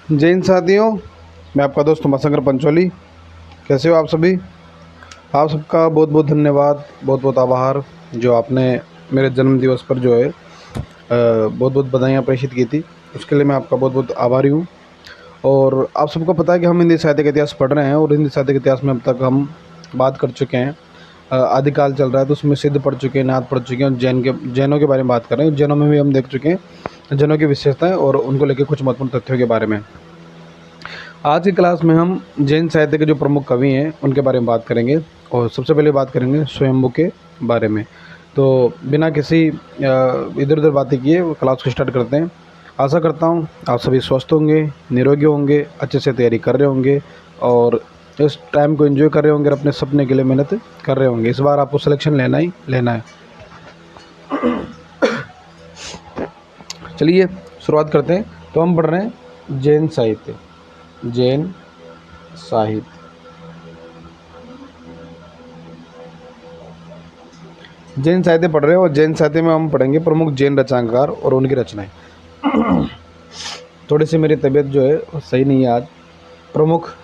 जय हिंद साथियों, मैं आपका दोस्त उमाशंकर पंचोली। कैसे हो आप सभी? आप सबका बहुत बहुत धन्यवाद, बहुत बहुत आभार जो आपने मेरे जन्म दिवस पर जो है बहुत बहुत बधाइयाँ प्रेषित की थी। उसके लिए मैं आपका बहुत बहुत आभारी हूँ। और आप सबको पता है कि हम हिंदी साहित्य का इतिहास पढ़ रहे हैं और हिंदी साहित्य के इतिहास में अब तक हम बात कर चुके हैं। आदिकाल चल रहा है तो उसमें सिद्ध पढ़ चुके हैं, नाथ पढ़ चुके हैं और जैनों के बारे में बात कर रहे हैं। जैनों में भी हम देख चुके हैं जैनों की विशेषताएँ और उनको लेकर कुछ महत्वपूर्ण तथ्यों के बारे में। आज की क्लास में हम जैन साहित्य के जो प्रमुख कवि हैं उनके बारे में बात करेंगे और सबसे पहले बात करेंगे स्वयंभू के बारे में। तो बिना किसी इधर उधर बातें किए वो क्लास को स्टार्ट करते हैं। आशा करता हूँ आप सभी स्वस्थ होंगे, निरोगी होंगे, अच्छे से तैयारी कर रहे होंगे और इस टाइम को एंजॉय कर रहे होंगे और अपने सपने के लिए मेहनत कर रहे होंगे। इस बार आपको सिलेक्शन लेना ही लेना है। चलिए शुरुआत करते हैं। तो हम पढ़ रहे हैं जैन साहित्य। जैन साहित्य, जैन साहित्य पढ़ रहे हैं और जैन साहित्य में हम पढ़ेंगे प्रमुख जैन रचनाकार और उनकी रचनाएं। थोड़ी सी मेरी तबीयत जो है वो सही नहीं है आज। प्रमुख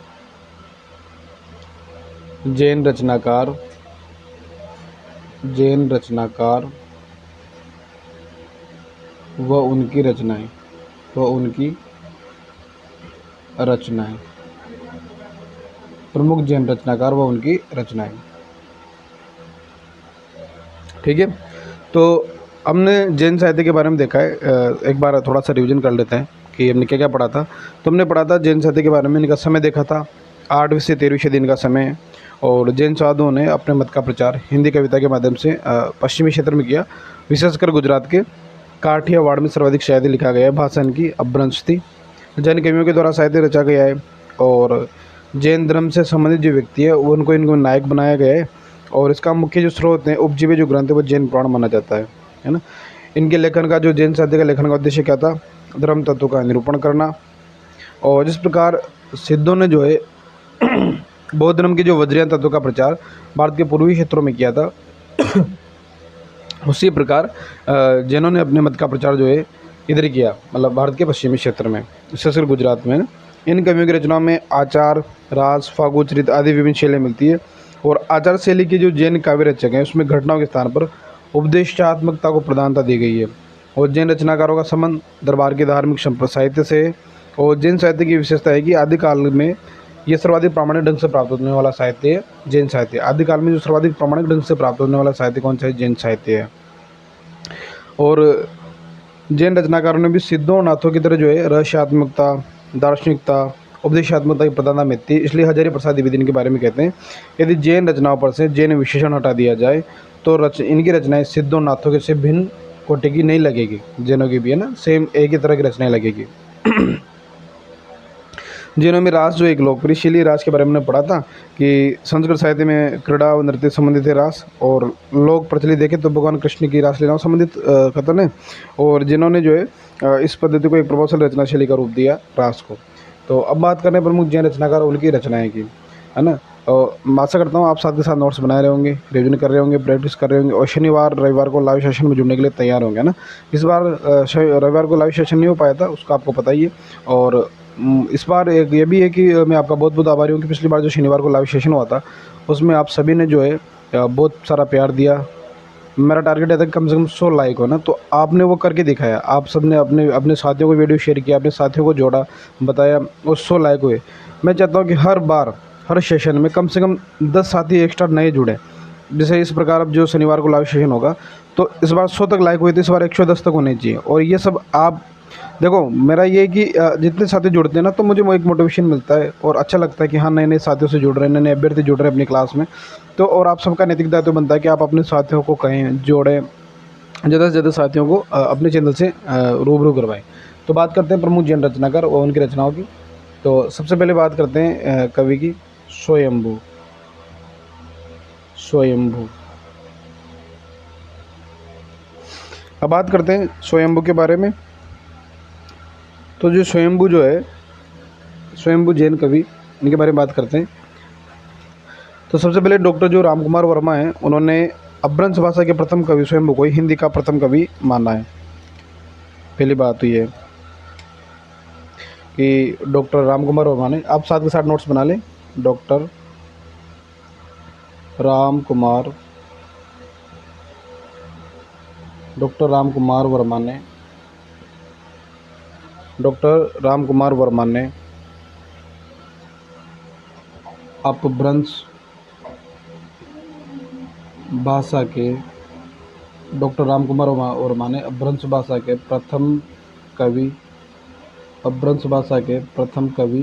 जैन रचनाकार, जैन रचनाकार व उनकी रचनाएं, व उनकी रचनाएं, प्रमुख जैन रचनाकार व उनकी रचनाएं। ठीक है, तो हमने जैन साहित्य के बारे में देखा है। एक बार थोड़ा सा रिवीजन कर लेते हैं कि हमने क्या क्या पढ़ा था। तो हमने पढ़ा था जैन साहित्य के बारे में, इनका समय देखा था 8वीं से 13वीं सदी इनका समय। और जैन साधुओं ने अपने मत का प्रचार हिंदी कविता के माध्यम से पश्चिमी क्षेत्र में किया। विशेषकर गुजरात के काठियावाड़ में सर्वाधिक साहित्य लिखा गया है। भाषा इनकी अपभ्रंश थी। जैन कवियों के द्वारा साहित्य रचा गया है और जैन धर्म से संबंधित जो व्यक्ति है उनको इनको नायक बनाया गया है। और इसका मुख्य जो स्रोत है, उपजीवी जो ग्रंथ है, वो जैन पुराण माना जाता है ना। इनके लेखन का जो जैन साहित्य का लेखन का उद्देश्य क्या था? धर्म तत्व का निरूपण करना। और जिस प्रकार सिद्धों ने जो है बौद्ध धर्म के जो वज्रयान तत्व का प्रचार भारत के पूर्वी क्षेत्रों में किया था, उसी प्रकार जैनों ने अपने मत का प्रचार जो है इधर किया, मतलब भारत के पश्चिमी क्षेत्र में, विशेषकर गुजरात में। इन कवियों की रचनाओं में आचार, रास, फागु, चरित आदि विभिन्न शैलियाँ मिलती है। और आचार शैली के जो जैन काव्य रचक हैं उसमें घटनाओं के स्थान पर उपदेशात्मकता को प्रधानता दी गई है। और जैन रचनाकारों का संबंध दरबार के धार्मिक साहित्य से है। और जैन साहित्य की विशेषता है कि आदिकाल में ये सर्वाधिक प्रामाणिक ढंग से प्राप्त होने वाला साहित्य है जैन साहित्य। आदिकाल में जो सर्वाधिक प्रामाणिक ढंग से प्राप्त होने वाला साहित्य कौन सा है? जैन साहित्य है। और जैन रचनाकारों ने भी सिद्धों और नाथों की तरह जो है रहस्यात्मकता, दार्शनिकता, उपदेशात्मकता की प्रधानता में थी। इसलिए हजारी प्रसाद द्विवेदी इनके बारे में कहते हैं, यदि जैन रचनाओं पर से जैन विशेषण हटा दिया जाए तो इनकी रचनाएं सिद्धों नाथों के से भिन्न कोटि की नहीं लगेगी। जैनों की भी है ना, सेम एक ही तरह की रचनाएं लगेगी। जैनों में रास जो एक लोकप्रिय शैली, रास के बारे में हमने पढ़ा था कि संस्कृत साहित्य में क्रीड़ा व नृत्य संबंधित है रास। और लोक प्रचलित देखें तो भगवान कृष्ण की रासलीलाओं संबंधित कथन है। और जिन्होंने जो है इस पद्धति को एक प्रभावशाली रचना शैली का रूप दिया रास को। तो अब बात करने प्रमुख जैन रचनाकार उनकी रचनाएं की, है ना। और आशा करता हूँ आप साथ के साथ नोट्स बना रहे होंगे, रिविजन कर रहे होंगे, प्रैक्टिस कर रहे होंगे और शनिवार रविवार को लाइव सेशन में जुड़ने के लिए तैयार होंगे, है ना। इस बार रविवार को लाइव सेशन नहीं हो पाया था, उसका आपको पता ही है। और इस बार एक ये भी है कि मैं आपका बहुत बहुत आभारी हूँ कि पिछली बार जो शनिवार को लाइव सेशन हुआ था उसमें आप सभी ने जो है बहुत सारा प्यार दिया। मेरा टारगेट है था कि कम से कम 100 लाइक हो ना, तो आपने वो करके दिखाया। आप सब ने अपने अपने साथियों को वीडियो शेयर किया, अपने साथियों को जोड़ा, बताया और 100 लाइक हुए। मैं चाहता हूँ कि हर बार हर सेशन में कम से कम 10 साथी एक्स्ट्रा नए जुड़े। जैसे इस प्रकार अब जो शनिवार को लाइव सेशन होगा तो इस बार 100 तक लाइक हुए थे, इस बार 110 तक होने चाहिए। और ये सब आप देखो, मेरा ये है कि जितने साथी जुड़ते हैं ना तो मुझे वो एक मोटिवेशन मिलता है और अच्छा लगता है कि हाँ नए नए साथियों से जुड़ रहे हैं, नए नए अभ्यर्थी जुड़ रहे हैं अपनी क्लास में। तो और आप सबका नैतिक दायित्व बनता है कि आप अपने साथियों को कहें, जोड़ें, ज़्यादा से ज़्यादा साथियों को अपने चैनल से रूबरू करवाएं। तो बात करते हैं प्रमुख जैन रचनाकार और उनकी रचनाओं की। तो सबसे पहले बात करते हैं कवि की, स्वयंभू। स्वयंभू, अब बात करते हैं स्वयंभू के बारे में। तो जो स्वयंभू जो है, स्वयंभू जैन कवि, इनके बारे में बात करते हैं। तो सबसे पहले डॉक्टर जो रामकुमार वर्मा हैं उन्होंने अपभ्रंश भाषा के प्रथम कवि स्वयंभू को हिंदी का प्रथम कवि माना है। पहली बात तो ये। कि डॉक्टर राम कुमार वर्मा ने, आप साथ के साथ नोट्स बना लें, डॉक्टर राम कुमार वर्मा ने, डॉक्टर राम कुमार वर्मा ने अपभ्रंश भाषा के, डॉक्टर राम कुमार वर्मा ने अपभ्रंश भाषा के प्रथम कवि, अपभ्रंश भाषा के प्रथम कवि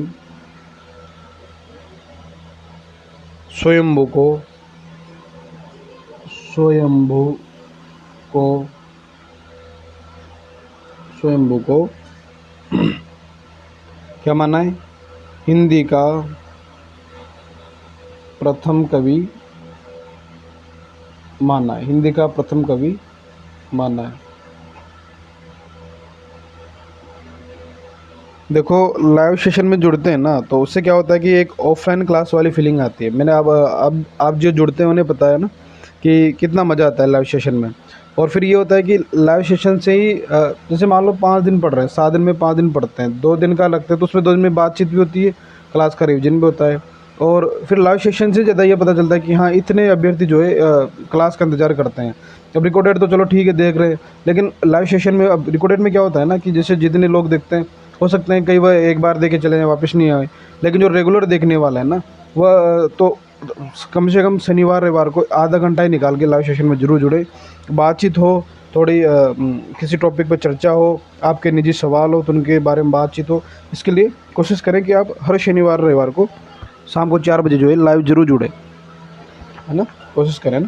स्वयंभू को क्या माना है, हिंदी का प्रथम कवि माना है, हिंदी का प्रथम कवि माना है। देखो लाइव सेशन में जुड़ते हैं ना, तो उससे क्या होता है कि एक ऑफलाइन क्लास वाली फीलिंग आती है। मैंने अब आप जो जुड़ते हैं उन्हें पता है ना कि कितना मज़ा आता है लाइव सेशन में। और फिर ये होता है कि लाइव सेशन से ही जैसे मान लो 5 दिन पढ़ रहे हैं, 7 दिन में 5 दिन पढ़ते हैं, 2 दिन का लगता है, तो उसमें 2 दिन में बातचीत भी होती है, क्लास का रिविजन भी होता है। और फिर लाइव सेशन से ज़्यादा ये पता चलता है कि हाँ इतने अभ्यर्थी जो है क्लास का इंतज़ार करते हैं। अब रिकॉर्डेड तो चलो ठीक है देख रहे हैं, लेकिन लाइव सेशन में अब रिकॉर्डेड में क्या होता है ना कि जैसे जितने लोग देखते हैं, हो सकते हैं कई बार एक बार देखे चले जाएं वापस नहीं आए, लेकिन जो रेगुलर देखने वाला है ना वह तो कम से कम शनिवार रविवार को आधा घंटा ही निकाल के लाइव सेशन में जरूर जुड़े, बातचीत हो थोड़ी, किसी टॉपिक पर चर्चा हो, आपके निजी सवाल हो तो उनके बारे में बातचीत हो। इसके लिए कोशिश करें कि आप हर शनिवार रविवार को शाम को 4 बजे जो है लाइव जरूर जुड़े, है ना, कोशिश करें ना।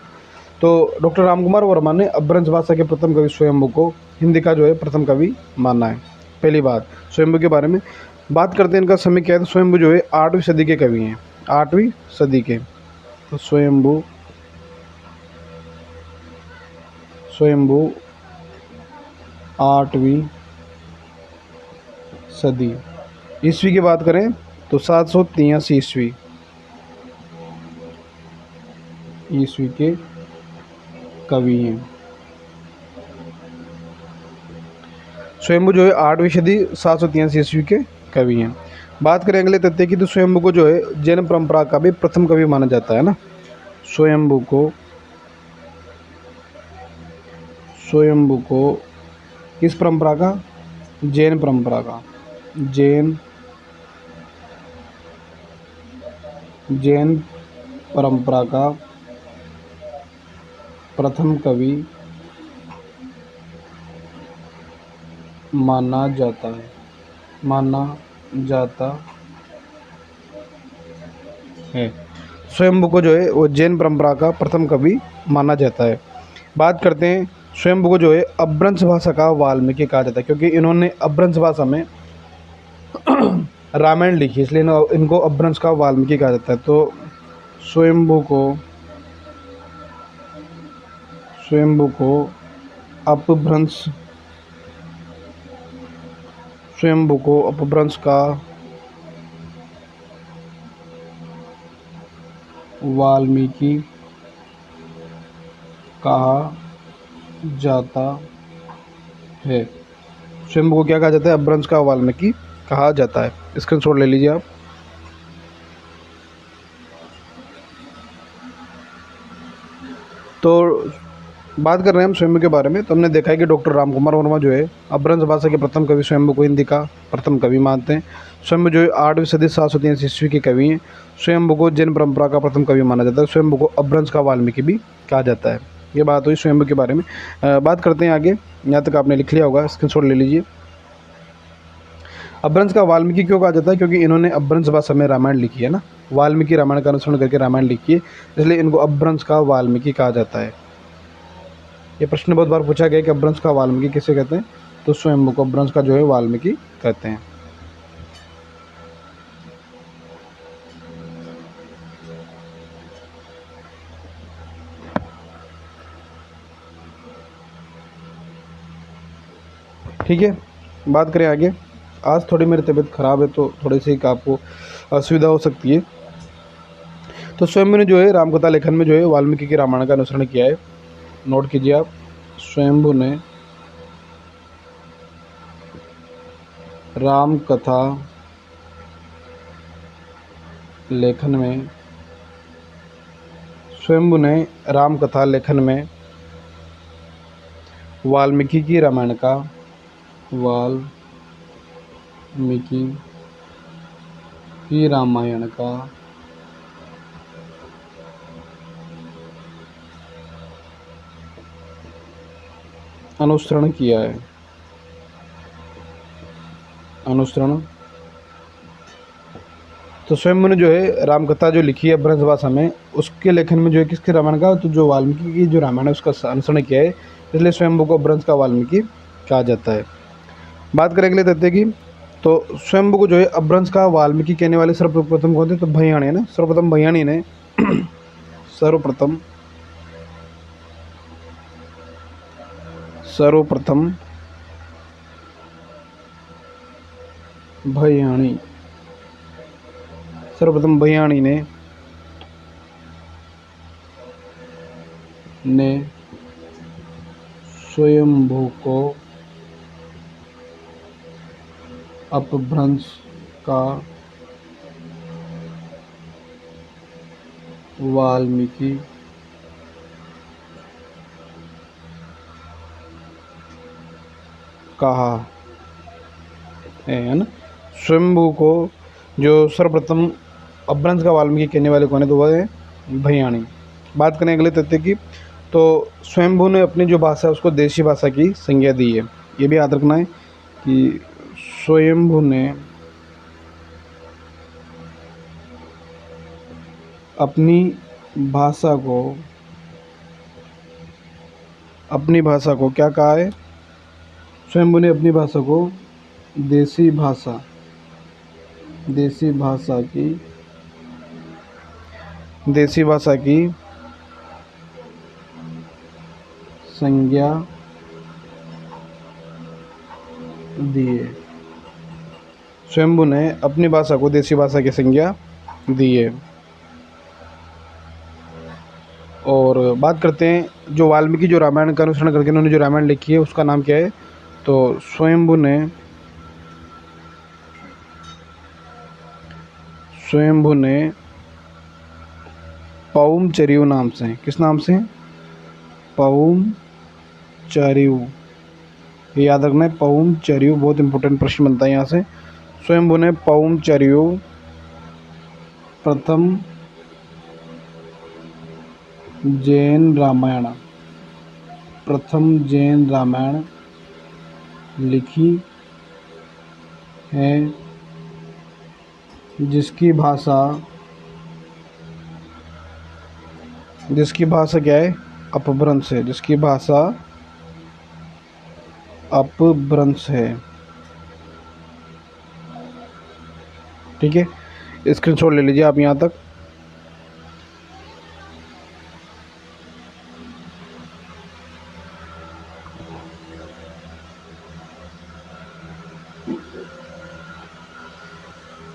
तो डॉक्टर राम कुमार वर्मा ने अपभ्रंश भाषा के प्रथम कवि स्वयंभू को हिंदी का जो है प्रथम कवि माना है। पहली बात स्वयंभू के बारे में बात करते हैं, इनका समय क्या है। तो स्वयंभू जो है 8वीं सदी के कवि हैं, 8वीं सदी के। तो स्वयंभू 8वीं सदी। ईस्वी की बात करें तो 783 ईस्वी के कवि हैं। स्वयंभू जो है 8वीं सदी 783 ईस्वी के कवि हैं। बात करें अगले तथ्य की, तो स्वयंभू को जो है जैन परंपरा का भी प्रथम कवि माना जाता है ना। स्वयंभू को किस परंपरा का, जैन परंपरा का, जैन परंपरा का प्रथम कवि माना जाता है। स्वयंभू को जो है वो जैन परंपरा का प्रथम कवि माना जाता है। बात करते हैं स्वयंभू को जो है अपभ्रंश भाषा का वाल्मीकि कहा जाता है, क्योंकि इन्होंने अपभ्रंश भाषा में रामायण लिखी, इसलिए इनको अपभ्रंश का वाल्मीकि कहा जाता है। तो स्वयंभू को अपभ्रंश का वाल्मीकि कहा जाता है। स्वयंभू को क्या कहा जाता है, अपभ्रंश का वाल्मीकि कहा जाता है। स्क्रीनशॉट ले लीजिए आप। तो बात कर रहे हैं हम स्वयंभू के बारे में, तो हमने देखा है कि डॉक्टर राम कुमार वर्मा जो है अपभ्रंश भाषा के प्रथम कवि स्वयंभू को हिंदी का प्रथम कवि मानते हैं। स्वयंभू जो है 8वीं सदी 783 ईस्वी के कवि हैं। स्वयंभू को जैन परंपरा का प्रथम कवि माना जाता है। स्वयंभू को अपभ्रंश का वाल्मीकि भी कहा जाता है। ये बात हुई स्वयंभू के बारे में। बात करते हैं आगे, यहाँ तक आपने लिख लिया होगा, स्क्रीनशॉट ले लीजिए। अपभ्रंश का वाल्मीकि क्यों कहा जाता है, क्योंकि इन्होंने अपभ्रंश भाषा में रामायण लिखी है ना, वाल्मीकि रामायण का अनुसरण करके रामायण लिखी है, इसलिए इनको अपभ्रंश का वाल्मीकि कहा जाता है। ये प्रश्न बहुत बार पूछा गया कि अपभ्रंश का वाल्मीकि किसे कहते हैं, तो स्वयंभू को अपभ्रंश का जो है वाल्मीकि कहते हैं। ठीक है, बात करें आगे। आज थोड़ी मेरी तबीयत ख़राब है तो थोड़ी सी आपको असुविधा हो सकती है। तो स्वयंभू ने जो है रामकथा लेखन में जो है वाल्मीकि के रामायण का अनुसरण किया है। नोट कीजिए आप, स्वयंभू ने रामकथा लेखन में, स्वयंभू ने राम कथा लेखन में वाल्मीकि की रामायण का, वाल्मीकि की रामायण का अनुसरण किया है। अनुसरण, तो स्वयंभू ने जो है रामकथा जो लिखी है ब्रज भाषा में, उसके लेखन में जो है किसके रामायण का, तो जो वाल्मीकि की जो रामायण है उसका अनुसरण किया है, इसलिए स्वयंभू को ब्रज का वाल्मीकि कहा जाता है। बात करें अगले तथ्य की, तो स्वयंभू को जो है अपभ्रंश का वाल्मीकि कहने वाले सर्वप्रथम कौन थे, तो भैयाणी है ना, सर्वप्रथम भैयाणी ने सर्वप्रथम भैयाणी ने स्वयंभू को अपभ्रंश का वाल्मीकि कहा है ना। स्वयंभू को जो सर्वप्रथम अपभ्रंश का वाल्मीकि कहने वाले कौन है, तो वह है भैयाणी। बात करें अगले तथ्य की, तो स्वयंभू ने अपनी जो भाषा है उसको देशी भाषा की संज्ञा दी है। ये भी याद रखना है कि स्वयंभू ने अपनी भाषा को क्या कहा है, स्वयंभू ने अपनी भाषा को देशी भाषा की संज्ञा दी है। स्वयंभू ने अपनी भाषा को देशी भाषा की संज्ञा दी है। और बात करते हैं जो वाल्मीकि जो रामायण का अनुसरण करके उन्होंने जो रामायण लिखी है उसका नाम क्या है, तो स्वयंभू ने पौमचर्यू नाम से, किस नाम से, पौमचर्यू, ये याद रखना है, पौमचर्यू बहुत इंपॉर्टेंट प्रश्न बनता है यहाँ से। स्वयंभू ने पौमचर्यू प्रथम जैन रामायण लिखी है, जिसकी भाषा क्या है, अपभ्रंश है, जिसकी भाषा अपभ्रंश है। ठीक है, स्क्रीनशॉट ले लीजिए आप यहाँ तक।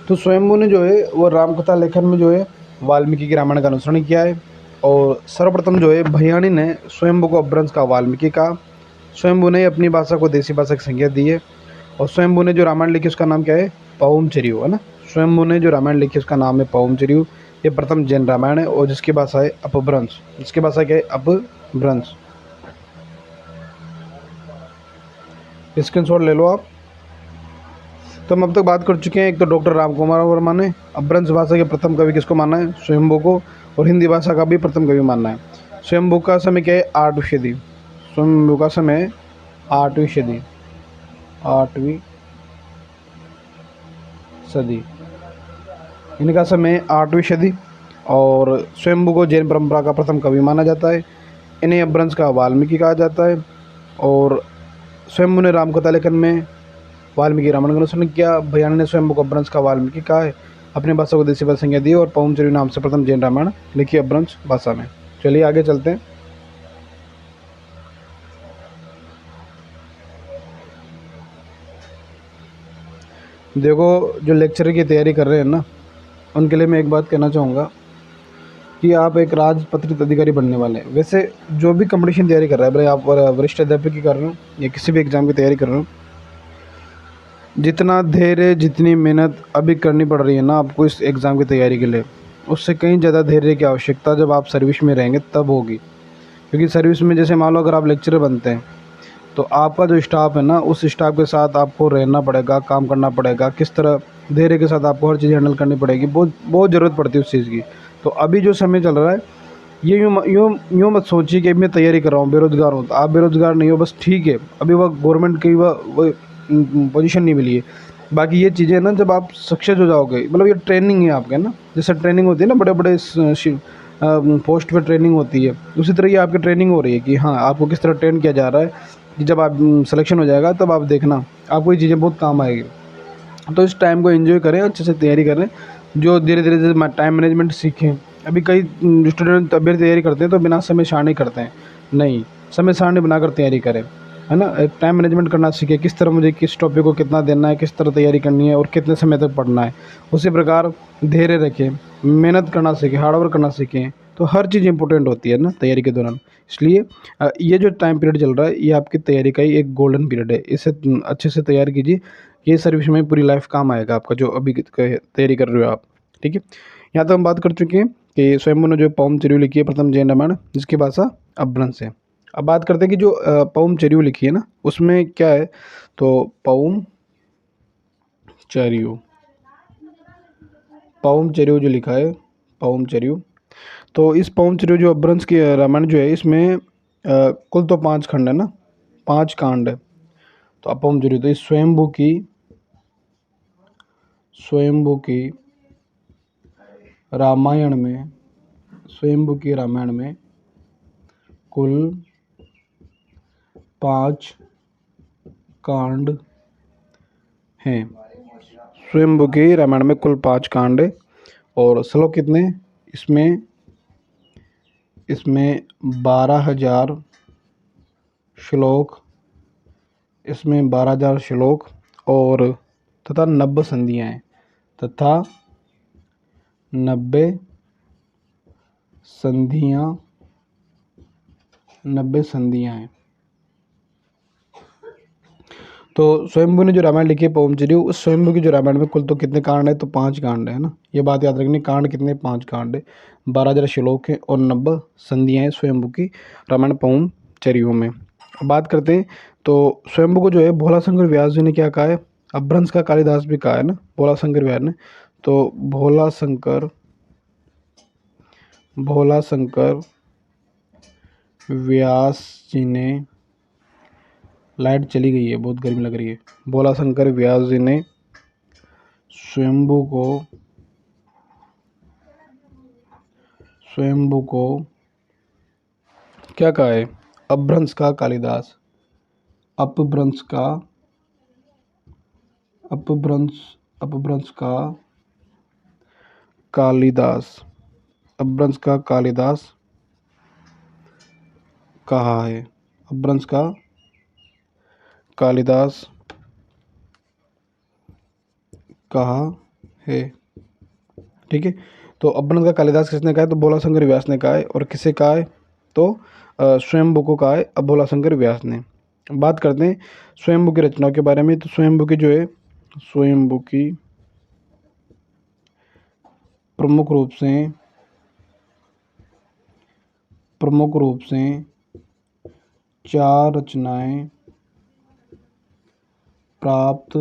तो स्वयंभू ने जो है वो रामकथा लेखन में जो है वाल्मीकि की रामायण का अनुसरण किया है। और सर्वप्रथम जो है भैयाणी ने स्वयंभू को अपभ्रंश का वाल्मीकि कहा। स्वयंभू ने अपनी भाषा को देशी भाषा की संज्ञा दी है। और स्वयंभू ने जो रामायण लिखी उसका नाम क्या है, पौमचर्यू, है ना। स्वयंभू ने जो रामायण लिखी उसका नाम है पौमचर्यू। ये प्रथम जैन रामायण है और जिसकी भाषा है अपभ्रंश। जिसकी भाषा क्या है, अपभ्रंश। स्क्रीनशॉट ले लो आप। तो हम अब तक बात कर चुके हैं, एक तो डॉक्टर राम कुमार वर्मा ने अपभ्रंश भाषा के प्रथम कवि किसको माना है, स्वयंभू को। और हिंदी भाषा का भी प्रथम कवि मानना है। स्वयंभू का समय क्या है, 8वीं सदी। स्वयंभू का समय 8वीं सदी, इनका समय 8वीं सदी। और स्वयंभू को जैन परंपरा का प्रथम कवि माना जाता है। इन्हें अपभ्रंश का वाल्मीकि कहा जाता है। और स्वयंभू ने रामकथा लेखन में वाल्मीकि रामायण का अनुसरण किया। भैयाणी ने स्वयंभू को अपभ्रंश का वाल्मीकि कहा है, अपनी भाषा को देशी भाषा संज्ञा दी और पौमचर्यू नाम से प्रथम जैन रामायण लिखी अपभ्रंश भाषा में। चलिए आगे चलते हैं। देखो, जो लेक्चर की तैयारी कर रहे हैं ना, उनके लिए मैं एक बात कहना चाहूँगा कि आप एक राजपत्रित अधिकारी बनने वाले हैं। वैसे जो भी कंपटीशन तैयारी कर रहा है, भले आप वरिष्ठ अध्यापक की कर रहे हो या किसी भी एग्ज़ाम की तैयारी कर रहे हो, जितना धैर्य जितनी मेहनत अभी करनी पड़ रही है ना आपको इस एग्ज़ाम की तैयारी के लिए, उससे कहीं ज़्यादा धैर्य की आवश्यकता जब आप सर्विस में रहेंगे तब होगी। क्योंकि सर्विस में जैसे मान लो अगर आप लेक्चरर बनते हैं तो आपका जो स्टाफ है ना उस स्टाफ के साथ आपको रहना पड़ेगा, काम करना पड़ेगा, किस तरह धैर्य के साथ आपको हर चीज़ हैंडल करनी पड़ेगी, बहुत बहुत ज़रूरत पड़ती है उस चीज़ की। तो अभी जो समय चल रहा है ये यूँ मत सोचिए कि मैं तैयारी कर रहा हूँ, बेरोज़गार हूँ। तो आप बेरोज़गार नहीं हो, बस ठीक है, अभी वह गवर्नमेंट की वह पोजीशन नहीं मिली है। बाकी ये चीज़ें ना जब आप सक्सेस हो जाओगे, मतलब ये ट्रेनिंग है आपके ना, जैसे ट्रेनिंग होती है ना बड़े-बड़े पोस्ट पे ट्रेनिंग होती है, उसी तरह ये आपकी ट्रेनिंग हो रही है कि हाँ, आपको किस तरह ट्रेन किया जा रहा है कि जब आप सिलेक्शन हो जाएगा तब आप देखना, आपको ये चीज़ें बहुत काम आएगी। तो इस टाइम को एंजॉय करें, अच्छे से तैयारी करें, जो धीरे-धीरे जैसे टाइम मैनेजमेंट सीखें। अभी कई स्टूडेंट तभी तैयारी करते हैं तो बिना समय सारणी करते हैं, नहीं, समय सारणी बनाकर तैयारी करें, है ना? एक टाइम मैनेजमेंट करना सीखें, किस तरह मुझे किस टॉपिक को कितना देना है, किस तरह तैयारी करनी है और कितने समय तक पढ़ना है। उसी प्रकार धैर्य रखें, मेहनत करना सीखें, हार्ड वर्क करना सीखें, तो हर चीज़ इम्पोर्टेंट होती है ना तैयारी के दौरान। इसलिए ये जो टाइम पीरियड चल रहा है ये आपकी तैयारी का ही एक गोल्डन पीरियड है, इसे अच्छे से तैयार कीजिए। ये सर्विस में पूरी लाइफ काम आएगा आपका जो अभी तैयारी कर रहे हो आप, ठीक है। यहाँ तक हम बात कर चुके हैं कि स्वयंभू ने जो पौम चरियो लिखी है प्रथम जैन रामायण, जिसकी भाषा अपभ्रंश है। अब बात करते हैं कि जो पौम चरियो लिखी है ना उसमें क्या है, तो पौम चरियो, पौम चरियो जो लिखा है, पौम चरियो, तो इस पौम चरियो जो अपभ्रंश की रामायण जो है इसमें कुल तो 5 खंड है ना, 5 कांड है। तो अपौम चरियो तो इस स्वयंभू की रामायण में, स्वयंभू की रामायण में कुल 5 कांड हैं। स्वयंभू की रामायण में कुल 5 कांड है और श्लोक कितने, इसमें इसमें 12,000 श्लोक, इसमें 12,000 श्लोक और तथा 90 संधियाँ हैं, तथा 90 संधियाँ, 90 संधियाँ हैं। तो स्वयंभू ने जो रामायण लिखी है पौम चरियो, उस स्वयंभू की जो रामायण में कुल तो कितने कांड है, तो 5 कांड है ना, ये बात याद रखनी, कांड कितने, 5 कांड है, 12,000 श्लोक है और 90 संधियाँ हैं स्वयंभू की रामायण पौम चरियो में। अब बात करते हैं तो स्वयंभू को जो है भोला शंकर व्यास जी ने क्या कहा है, अपभ्रंश का कालिदास भी कहा है ना भोला शंकर व्यास ने। तो भोला शंकर व्यास जी ने, लाइट चली गई है, बहुत गर्मी लग रही है। भोला शंकर व्यास जी ने स्वयंभू को क्या कहा है, अपभ्रंश का कालिदास, अपभ्रंश का कालिदास, अपभ्रंश का कालिदास कहा है, अपभ्रंश का कालिदास कहा है, ठीक है। तो अपभ्रंश का कालिदास किसने कहा है, तो भोला शंकर व्यास ने कहा है। और किसे कहा है, तो स्वयंभू को कहा है अब भोला शंकर व्यास ने। बात करते हैं स्वयंभू की रचनाओं के बारे में। तो स्वयंभू की जो है, स्वयंभू की प्रमुख रूप से 4 रचनाएं प्राप्त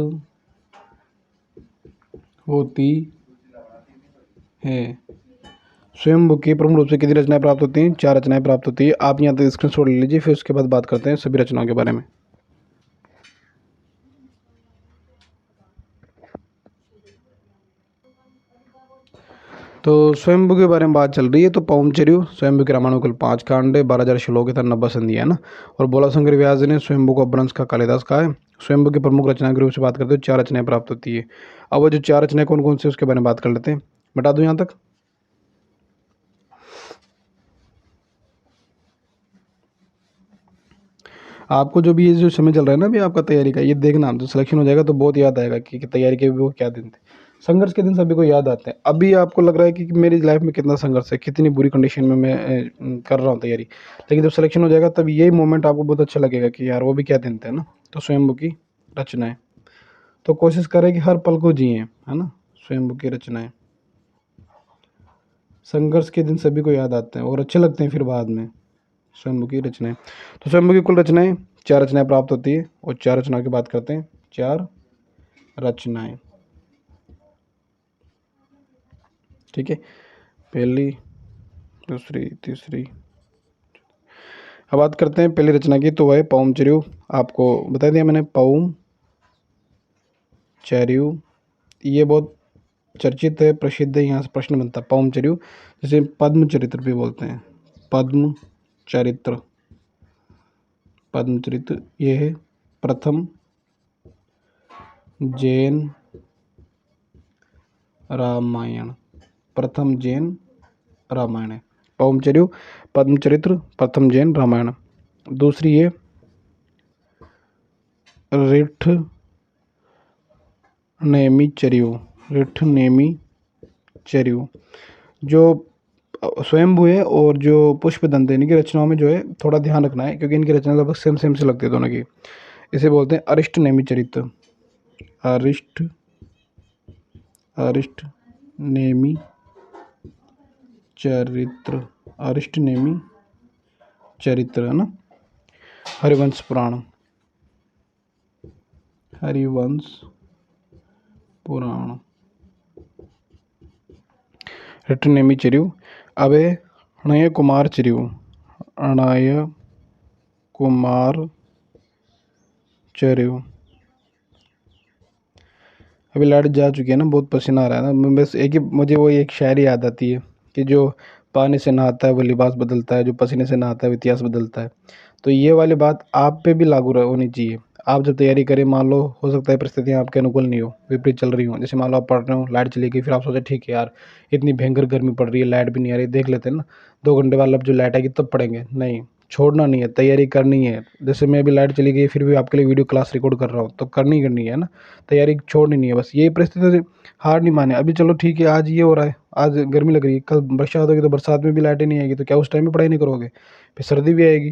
होती है। स्वयंभू की प्रमुख रूप से कितनी रचनाएं प्राप्त होती हैं, 4 रचनाएं प्राप्त होती है। आप यहाँ तक स्क्रीनशॉट ले लीजिए, फिर उसके बाद बात करते हैं सभी रचनाओं के बारे में। तो स्वयंभू के बारे में बात चल रही है। तो पौम चरियो, स्वयंभू के रामायण में कुल 5 कांड है, 12,000 श्लोक है, 90 संधियाँ है ना। और भोला शंकर व्यास जी ने स्वयंभू को अपभ्रंश का कालिदास कहा है। स्वयंभू की प्रमुख रचना के रूप से बात करते हैं, 4 रचनाएं प्राप्त होती है। अब वो जो 4 रचनाएं कौन कौन सी उसके बारे में बात कर लेते हैं, बता दूं यहाँ तक। आपको जो भी ये जो समय चल रहा है ना अभी आपका तैयारी का, ये देखना जो सिलेक्शन हो जाएगा तो बहुत याद आएगा कि तैयारी के वो क्या दिन थे। संघर्ष के दिन सभी को याद आते हैं। अभी आपको लग रहा है कि मेरी लाइफ में कितना संघर्ष है, कितनी बुरी कंडीशन में मैं कर रहा हूँ तैयारी, लेकिन जब सिलेक्शन हो जाएगा तब यही मोमेंट आपको बहुत अच्छा लगेगा कि यार वो भी क्या दिन थे ना। तो स्वयंभू की रचना है। तो कोशिश करें कि हर पल को जिए, है ना। स्वयंभू की रचनाएं, संघर्ष के दिन सभी को याद आते हैं और अच्छे लगते हैं फिर बाद में। स्वयंभू की रचनाएं, तो स्वयंभू की कुल रचनाएं 4 रचनाएं प्राप्त होती है, और 4 रचनाओं की बात करते हैं। 4 रचनाएं, ठीक है। पहली, दूसरी, तीसरी। अब बात करते हैं पहली रचना की, तो वह है पौम चरियु। आपको बता दिया मैंने, पौम चरियु ये बहुत चर्चित है, प्रसिद्ध है। यहाँ से प्रश्न बनता है पौम चरियु, जिसे पद्म चरित्र भी बोलते हैं। पद्म चरित्र, पद्म चरित्र ये है प्रथम जैन रामायण, प्रथम जैन रामायण है पौम चरियु, पद्म चरित्र, प्रथम जैन रामायण। दूसरी है रिठ नेमी चरियु, रिठ नेमी चरियु जो स्वयंभू है, और जो पुष्पदंत है, इनकी रचनाओं में जो है थोड़ा ध्यान रखना है, क्योंकि इनकी रचना लगभग सेम सेम से लगती है दोनों की। इसे बोलते हैं अरिष्ट नेमी चरित्र, अरिष्ट अरिष्ट नेमी चरित्र, अरिष्ट नेमी चरित्र, है ना। हरिवंश पुराण, हरिवंश पुराण, रिठ नेमी चरियु। अबे अणय कुमार चरियु, अणय कुमार चरियु। अभी लाइट जा चुकी है ना, बहुत पसीना आ रहा है ना, बस एक ही मुझे वो एक शायरी याद आती है कि जो पानी से नहाता है वो लिबास बदलता है, जो पसीने से नहाता है वो इतिहास बदलता है। तो ये वाली बात आप पे भी लागू होनी चाहिए। आप जब तैयारी करें, मान लो हो सकता है परिस्थितियाँ आपके अनुकूल नहीं हो, विपरीत चल रही हो। जैसे मान लो आप पढ़ रहे हो, लाइट चली गई, फिर आप सोचे ठीक है यार इतनी भयंकर गर्मी पड़ रही है, लाइट भी नहीं आ रही, देख लेते हैं ना 2 घंटे बाद अब जो लाइट आएगी तब पढ़ेंगे। नहीं, छोड़ना नहीं है, तैयारी करनी है। जैसे मैं अभी लाइट चली गई, फिर भी आपके लिए वीडियो क्लास रिकॉर्ड कर रहा हूँ, तो करनी करनी है ना, तैयारी छोड़नी नहीं है। बस ये परिस्थिति से हार नहीं माने। अभी चलो ठीक है, आज ये हो रहा है, आज गर्मी लग रही है, कल बरसात होगी तो बरसात में भी लाइटें नहीं आएगी, तो क्या उस टाइम में पढ़ाई नहीं करोगे? फिर सर्दी भी आएगी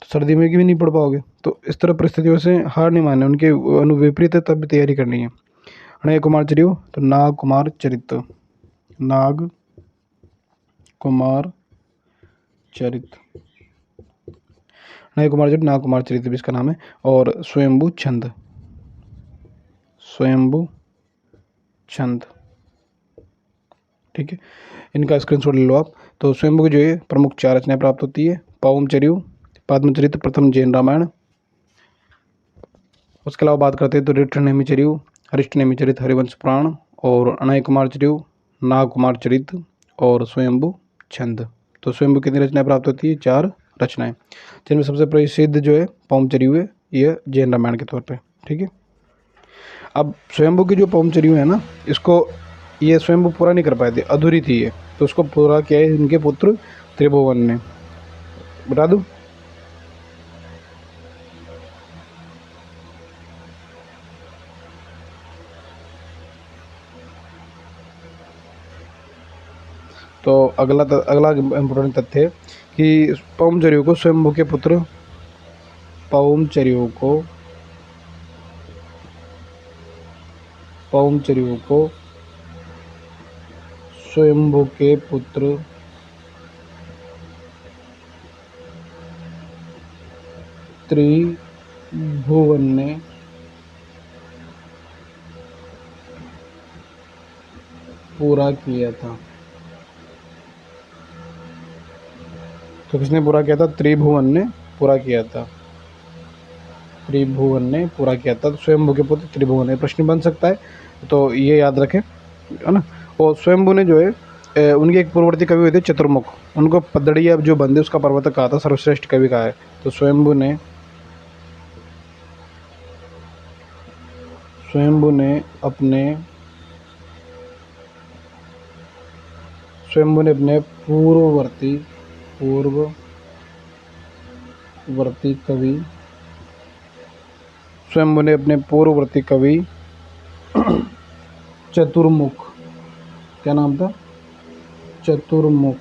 तो सर्दी में भी नहीं पढ़ पाओगे। तो इस तरह परिस्थितियों से हार नहीं माने, उनके अनुविपरीत है, तब भी तैयारी करनी है। अणय कुमार चरियो, तो नाग कुमार चरित्र, नाग कुमार चरित्र, अणय कुमार चरित्र, नाग कुमार चरित्र भी इसका नाम है। और स्वयंभू छंद, स्वयंभू छंद, ठीक है। इनका स्क्रीनशॉट ले लो आप। तो स्वयंभू की जो है प्रमुख 4 रचनाएं प्राप्त होती है। पौम चरियु, पद्मचरित्र, प्रथम जैन रामायण। उसके अलावा बात करते हैं तो रिठ नेमी चरियु, हरिष्ट नेमी चरित्र, हरिवंश पुराण, और अणय कुमार चरियु, नाग कुमार चरित्र, और स्वयंभू छंद। तो स्वयंभू कितनी रचनाएं प्राप्त होती है? 4 रचनाएं, जिनमें सबसे प्रसिद्ध जो है पौम चरियु है, यह जैन रामायण के तौर पे, ठीक है। अब स्वयंभू की जो पौम चरियु है ना, इसको ये स्वयंभू पूरा नहीं कर पाए थे, अधूरी थी ये, तो उसको पूरा किया है इनके पुत्र त्रिभुवन ने। बता दूं? तो अगला इम्पोर्टेंट तथ्य है कि पौम चरियु को स्वयंभू के पुत्र, पौम चरियु को, पौम चरियु को स्वयंभू के पुत्र त्रिभुवन ने पूरा किया था। तो किसने पूरा किया था? त्रिभुवन ने पूरा किया था, त्रिभुवन ने पूरा किया था। तो स्वयंभू के पुत्र त्रिभुवन है, प्रश्न बन सकता है, तो ये याद रखें, है ना। और स्वयंभू ने जो है उनके एक पूर्ववर्ती कवि हुए थे चतुर्मुख, उनको पदड़िया जो बंदे उसका प्रवर्तक कहा था, सर्वश्रेष्ठ कवि कहा है। तो स्वयंभू ने अपने पूर्ववर्ती कवि, स्वयंभू ने अपने पूर्ववर्ती कवि चतुर्मुख, क्या नाम था? चतुर्मुख,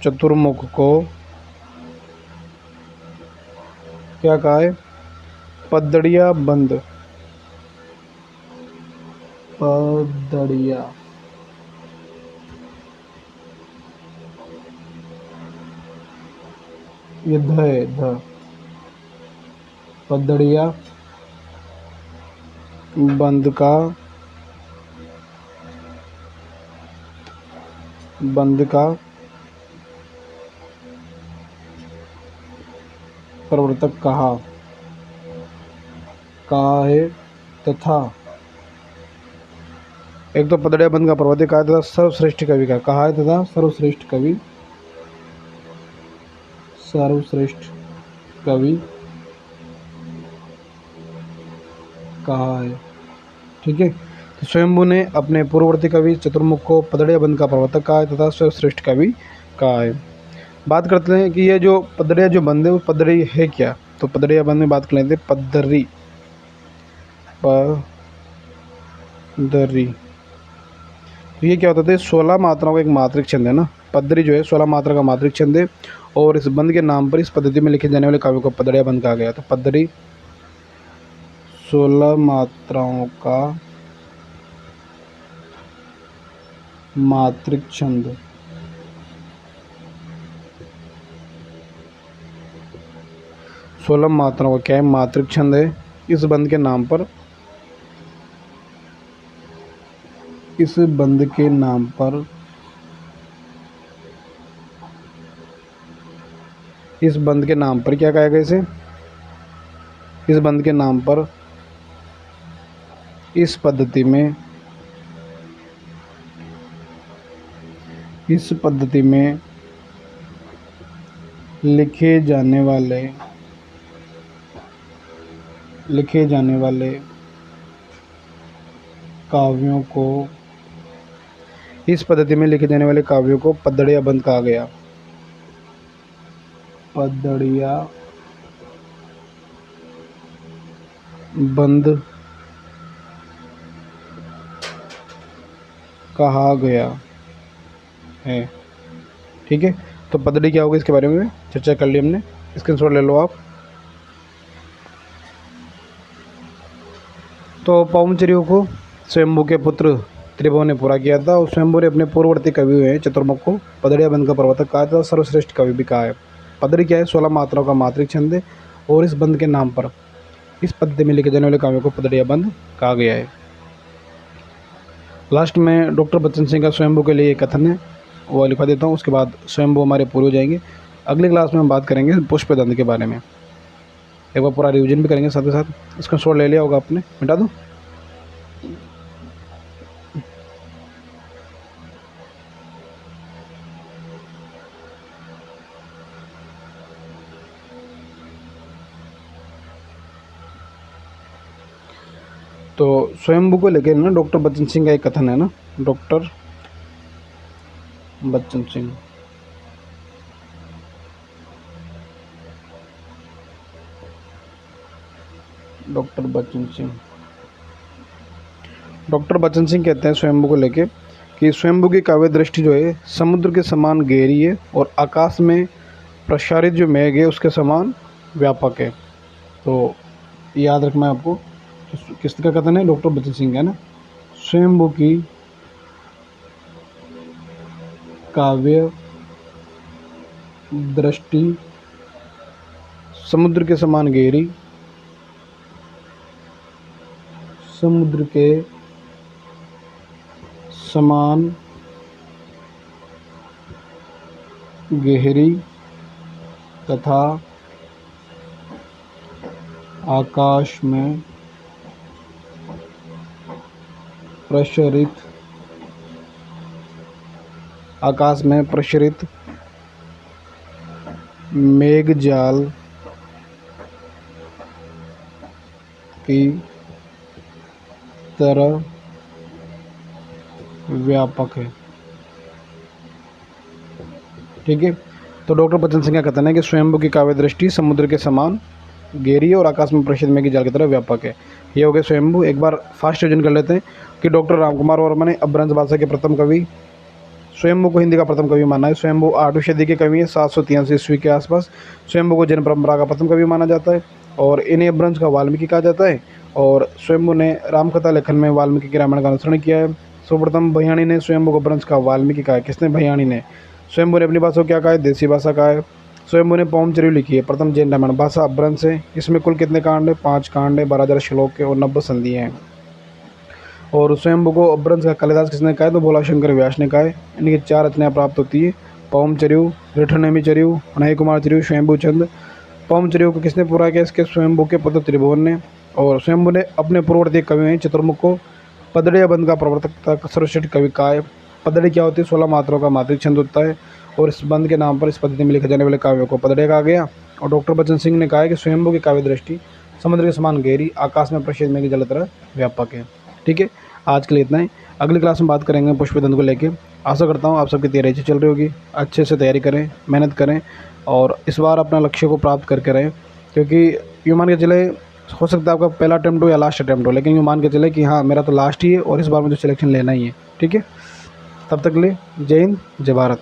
चतुर्मुख को क्या कहा है? पदड़िया बंद, पदड़िया, ये ध है, ध, पदड़िया बंद का, बंद का प्रवर्तक कहा, कहा है तथा, एक तो पदड़िया बंद का प्रवर्तक कहा तथा सर्वश्रेष्ठ कवि का, कहा है तथा सर्वश्रेष्ठ कवि, सर्वश्रेष्ठ कवि कहा है। ठीक है, तो स्वयंभू ने अपने पूर्ववर्ती कवि चतुर्मुख को पदड़िया बंद का प्रवर्तक कहा है तथा सर्वश्रेष्ठ कवि कहा है। बात करते हैं कि ये जो पदड़िया जो बंद है वो पदड़ी है क्या, तो पदड़िया बंद में बात कर लेते हैं पदरी, पदरी, तो ये क्या होता है, 16 मात्राओं का एक मात्रिक छंद है ना, पदरी जो है 16 मात्रा का मात्रिक छंद है, और इस बंद के नाम पर इस पद्धति में लिखे जाने वाले काव्यों को पदड़िया बंद कहा गया। तो पदरी 16 मात्राओं का मात्रिक छंद, 16 मात्राओं का क्या है, मात्रिक छंद है। इस बंद के नाम पर, इस बंद के नाम पर, इस बंद के नाम पर क्या कहा गया इसे, इस बंद के नाम पर इस पद्धति में, इस पद्धति में लिखे जाने वाले काव्यों को, इस पद्धति में लिखे जाने वाले काव्यों को पदड़िया बंद कहा गया, पदड़िया बंद कहा गया है। ठीक है, तो पदड़ी क्या होगा इसके बारे में चर्चा कर ली हमने, स्क्रीनशॉट ले लो आप। तो पौमचरियों को स्वयंभू के पुत्र त्रिभुवन ने पूरा किया था, और स्वयंभू ने अपने पूर्ववर्ती कवि हुए चतुर्मुख को पदड़िया बंद का प्रवर्तक कहा था, सर्वश्रेष्ठ कवि भी कहा है। पदड़ी क्या है, 16 मात्राओं का मात्रिक छंद है, और इस बंद के नाम पर इस पद्धति में लिखे जाने वाले काव्यों को पदड़िया बंद कहा गया है। लास्ट में डॉक्टर बच्चन सिंह का स्वयंभू के लिए कथन है, वो लिखवा देता हूँ, उसके बाद स्वयंभू हमारे पूरे हो जाएंगे। अगली क्लास में हम बात करेंगे पुष्पदंत के बारे में, एक बार पूरा रिवीजन भी करेंगे साथ ही साथ। इसका शॉर्ट ले लिया होगा आपने, मिटा दूँ। तो स्वयंभू को लेकर ना डॉक्टर बच्चन सिंह का एक कथन है ना, doctor Bachchan Singh, doctor Bachchan Singh, doctor Bachchan Singh कहते हैं स्वयंभू को लेके कि स्वयंभू की काव्य दृष्टि जो है समुद्र के समान गहरी है, और आकाश में प्रसारित जो मेघ है उसके समान व्यापक है। तो याद रखना है आपको, किसका कथन है, डॉक्टर बच्चन सिंह का है ना। स्वयंभू की काव्य दृष्टि समुद्र के समान गहरी, समुद्र के समान गहरी तथा आकाश में प्रसरित, आकाश में प्रसरित मेघजाल की तरह व्यापक है। ठीक है, तो डॉक्टर बच्चन सिंह का कथन है कि स्वयंभू की काव्य दृष्टि समुद्र के समान गहरी और आकाश में प्रसिद्ध मेघजाल की तरह व्यापक है। ये हो गया स्वयंभू। एक बार फास्ट रिवीजन कर लेते हैं कि डॉक्टर रामकुमार वर्मा ने अपभ्रंश भाषा के प्रथम कवि, स्वयंभू को हिंदी का प्रथम कवि माना है। स्वयंभू 8वीं सदी के कवि है, 783 ईस्वी के आसपास। स्वयंभू को जैन परंपरा का प्रथम कवि माना जाता है। और इन्हें अपभ्रंश का वाल्मीकि कहा जाता है। और स्वयंभू ने रामकथा लेखन में वाल्मीकि के रामायण का अनुसरण किया है। सर्वप्रथम भैयाणी ने स्वयंभू को अपभ्रंश का वाल्मीकि कहा है। किसने? भैयाणी ने। स्वयंभू ने अपनी भाषा को क्या कहा है? देसी भाषा कहा है। स्वयंभू ने पौमचर्यु लिखी है, प्रथम जैन रामायण। भाषा अपभ्रंश है। इसमें कुल कितने कांड है? 5 कांड है, 12,000 श्लोक है और 90 संधियाँ हैं। और स्वयंभू को अपभ्रंश का कालिदास किसने कहा है? तो भोला शंकर व्यास ने कहा है। इनकी 4 रचनाएं प्राप्त होती है, पौमचर्यु, ऋठनेमिचर्यु, अनय कुमारचर्यु, स्वयंभू चंद। पौमचर्यु को किसने पूरा किया? इसके स्वयंभू के पुत्र त्रिभुवन ने। और स्वयंभू ने अपने पूर्ववर्ती कवि हैं चतुर्मुख को पदड़िया बंध का प्रवर्तक तक सर्वश्रेष्ठ कवि कहा है। पदड़ी क्या होती है? 16 मात्राओं का मात्रिक छंद होता है और इस बंध के नाम पर इस पद्धति में लिखे जाने वाले काव्यों को पदड़िया कहा गया। और डॉक्टर बच्चन सिंह ने कहा है कि स्वयंभू की काव्य दृष्टि समुद्र के समान गहरी, आकाश में प्रसिद्ध में की जल तरह व्यापक है। ठीक है, आज के लिए इतना ही। अगली क्लास में बात करेंगे पुष्पदंत को लेके। आशा करता हूँ आप सबकी तैयारी अच्छी चल रही होगी। अच्छे से तैयारी करें, मेहनत करें और इस बार अपना लक्ष्य को प्राप्त करके रहें, क्योंकि यूँ मान के चले हो सकता है आपका पहला अटैम्प्ट हो या लास्ट अटैम्प्ट हो, लेकिन यूँ मान के चले कि हाँ मेरा तो लास्ट ही है और इस बार मुझे सिलेक्शन लेना ही है। ठीक है, तब तक के लिए जय हिंद, जय भारत।